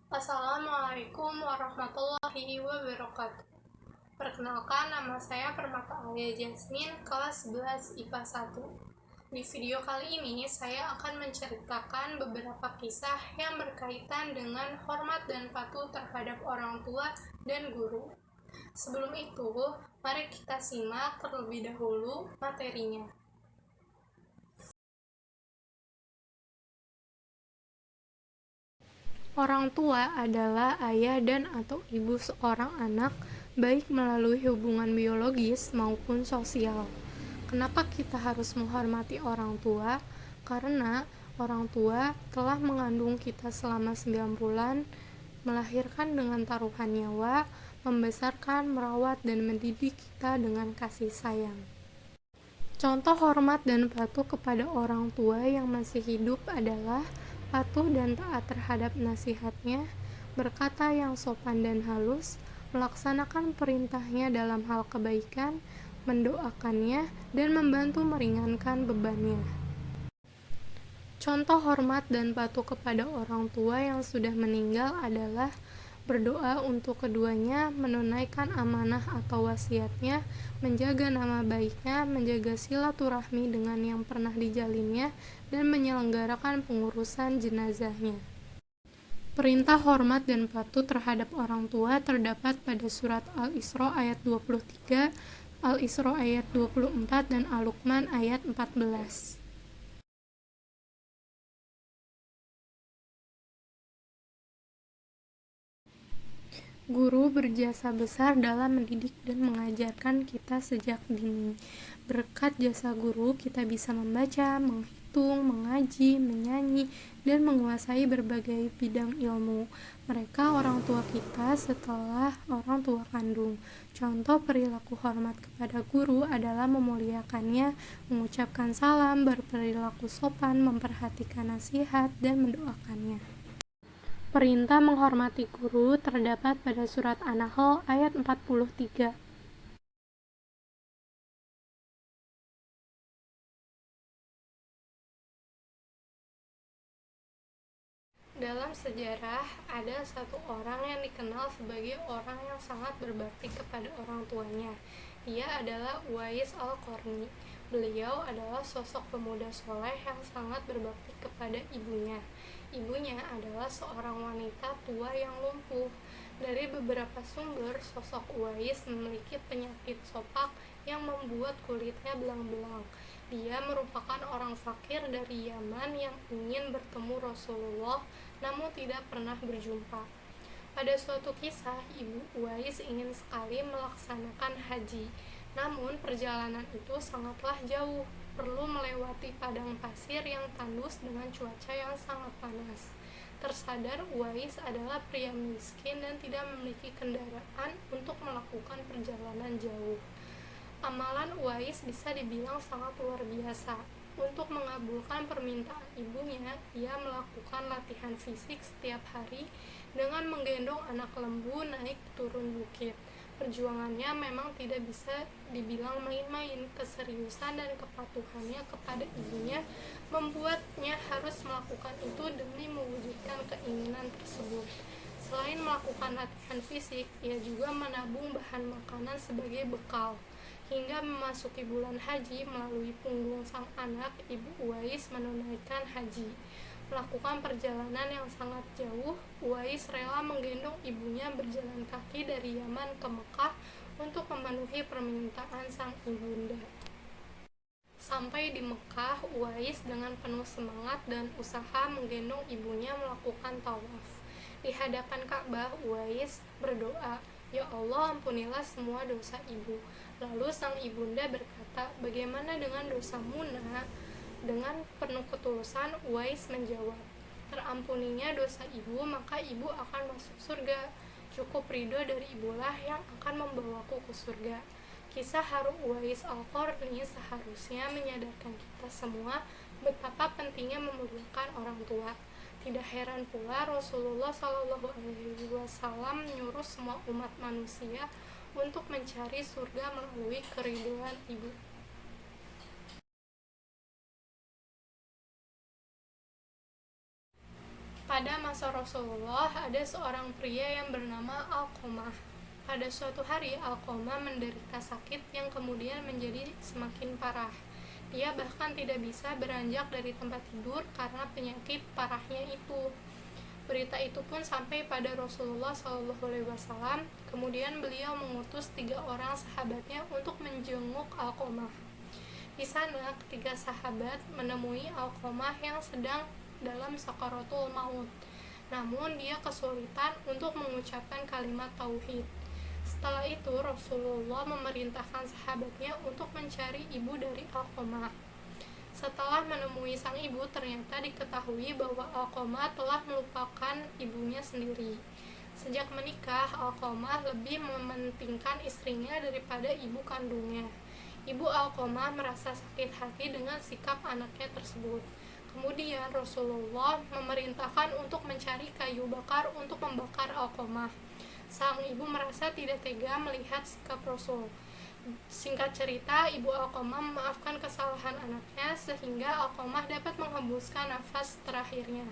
Assalamualaikum warahmatullahi wabarakatuh. Perkenalkan, nama saya Permata Alia Jasmine, kelas 11 IPA 1. Di video kali ini, saya akan menceritakan beberapa kisah yang berkaitan dengan hormat dan patuh terhadap orang tua dan guru. Sebelum itu, mari kita simak terlebih dahulu materinya. Orang tua adalah ayah dan atau ibu seorang anak, baik melalui hubungan biologis maupun sosial. Kenapa kita harus menghormati orang tua? Karena orang tua telah mengandung kita selama 9 bulan, melahirkan dengan taruhan nyawa, membesarkan, merawat, dan mendidik kita dengan kasih sayang. Contoh hormat dan patuh kepada orang tua yang masih hidup adalah patuh dan taat terhadap nasihatnya, berkata yang sopan dan halus, melaksanakan perintahnya dalam hal kebaikan, mendoakannya, dan membantu meringankan bebannya. Contoh hormat dan patuh kepada orang tua yang sudah meninggal adalah berdoa untuk keduanya, menunaikan amanah atau wasiatnya, menjaga nama baiknya, menjaga silaturahmi dengan yang pernah dijalinnya, dan menyelenggarakan pengurusan jenazahnya. Perintah hormat dan patuh terhadap orang tua terdapat pada surat Al-Isra ayat 23, Al-Isra ayat 24, dan Al-Luqman ayat 14. Guru berjasa besar dalam mendidik dan mengajarkan kita sejak dini. Berkat jasa guru, kita bisa membaca, menghitung, mengaji, menyanyi, dan menguasai berbagai bidang ilmu. Mereka orang tua kita setelah orang tua kandung. Contoh perilaku hormat kepada guru adalah memuliakannya, mengucapkan salam, berperilaku sopan, memperhatikan nasihat, dan mendoakannya. Perintah menghormati guru terdapat pada surat An-Nahl ayat 43. Dalam sejarah, ada satu orang yang dikenal sebagai orang yang sangat berbakti kepada orang tuanya. Dia adalah Uwais Al-Qarni. Beliau adalah sosok pemuda soleh yang sangat berbakti kepada ibunya. Ibunya adalah seorang wanita tua yang lumpuh. Dari beberapa sumber, sosok Uwais memiliki penyakit sopak yang membuat kulitnya belang-belang. Dia merupakan orang fakir dari Yaman yang ingin bertemu Rasulullah namun tidak pernah berjumpa. Pada suatu kisah, Ibu Uwais ingin sekali melaksanakan haji, namun perjalanan itu sangatlah jauh, perlu melewati padang pasir yang tandus dengan cuaca yang sangat panas. Tersadar Uwais adalah pria miskin dan tidak memiliki kendaraan untuk melakukan perjalanan jauh. Amalan Uwais bisa dibilang sangat luar biasa. Untuk mengabulkan permintaan ibunya, ia melakukan latihan fisik setiap hari dengan menggendong anak lembu naik turun bukit. Perjuangannya memang tidak bisa dibilang main-main. Keseriusan dan kepatuhannya kepada ibunya membuatnya harus melakukan itu demi mewujudkan keinginan tersebut. Selain melakukan latihan fisik, ia juga menabung bahan makanan sebagai bekal. Hingga memasuki bulan haji, melalui punggung sang anak, Ibu Uwais menunaikan haji. Melakukan perjalanan yang sangat jauh, Uwais rela menggendong ibunya berjalan kaki dari Yaman ke Mekah untuk memenuhi permintaan sang ibunda. Sampai di Mekah, Uwais dengan penuh semangat dan usaha menggendong ibunya melakukan tawaf. Di hadapan Ka'bah, Uwais berdoa, "Ya Allah, ampunilah semua dosa ibu." Lalu sang ibunda berkata, "Bagaimana dengan dosamu, Nak?" Dengan penuh ketulusan, Uwais menjawab, "Terampuninya dosa ibu, maka ibu akan masuk surga. Cukup ridho dari ibulah yang akan membawaku ke surga." Kisah haru Uwais Al-Qarni seharusnya menyadarkan kita semua betapa pentingnya memuliakan orang tua. Tidak heran pula Rasulullah SAW menyuruh semua umat manusia untuk mencari surga melalui keridhaan ibu. Pada masa Rasulullah, ada seorang pria yang bernama Alqamah. Pada suatu hari, Alqamah menderita sakit yang kemudian menjadi semakin parah. Dia bahkan tidak bisa beranjak dari tempat tidur karena penyakit parahnya itu. Berita itu pun sampai pada Rasulullah SAW. Kemudian beliau mengutus 3 orang sahabatnya untuk menjenguk Alqamah. Di sana, ketiga sahabat menemui Alqamah yang sedang dalam sakaratul maut. Namun dia kesulitan untuk mengucapkan kalimat tauhid. Setelah itu Rasulullah memerintahkan sahabatnya untuk mencari ibu dari Alqamah. Setelah menemui sang ibu, ternyata diketahui bahwa Alqamah telah melupakan ibunya sendiri. Sejak menikah, Alqamah lebih mementingkan istrinya daripada ibu kandungnya. Ibu Alqamah merasa sakit hati dengan sikap anaknya tersebut. Kemudian Rasulullah memerintahkan untuk mencari kayu bakar untuk membakar Alqamah. Sang ibu merasa tidak tega melihat sikap Rasul. Singkat cerita, ibu Alqamah memaafkan kesalahan anaknya sehingga Alqamah dapat menghembuskan nafas terakhirnya.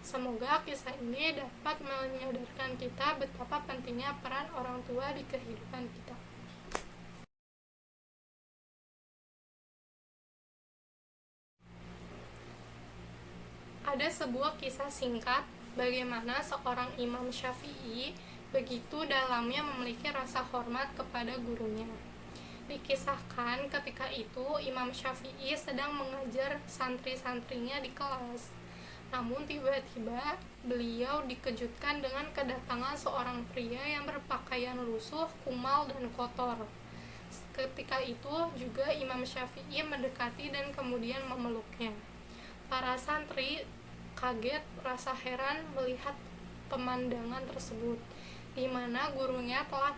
Semoga kisah ini dapat menyadarkan kita betapa pentingnya peran orang tua di kehidupan kita. Ada sebuah kisah singkat bagaimana seorang Imam Syafi'i begitu dalamnya memiliki rasa hormat kepada gurunya. Dikisahkan ketika itu Imam Syafi'i sedang mengajar santri-santrinya di kelas. Namun tiba-tiba beliau dikejutkan dengan kedatangan seorang pria yang berpakaian lusuh, kumal, dan kotor. Ketika itu juga Imam Syafi'i mendekati dan kemudian memeluknya. Para santri kaget rasa heran melihat pemandangan tersebut, di mana gurunya telah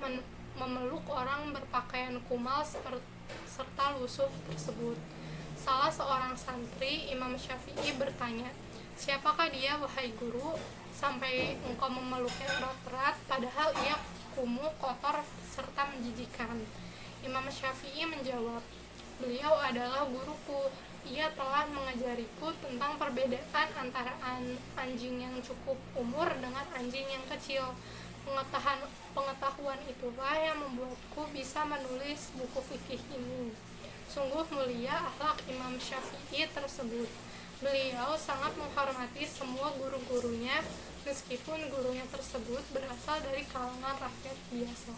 memeluk orang berpakaian kumal serta lusuh tersebut. Salah seorang santri Imam Syafi'i bertanya, "Siapakah dia, wahai guru, sampai engkau memeluknya erat-erat, padahal ia kumuh, kotor, serta menjijikkan?" Imam Syafi'i menjawab, "Beliau adalah guruku. Ia telah mengajariku tentang perbedaan antara anjing yang cukup umur dengan anjing yang kecil. Pengetahuan itulah yang membuatku bisa menulis buku fikih ini." Sungguh mulia akhlak Imam Syafi'i tersebut. Beliau sangat menghormati semua guru-gurunya, meskipun gurunya tersebut berasal dari kalangan rakyat biasa.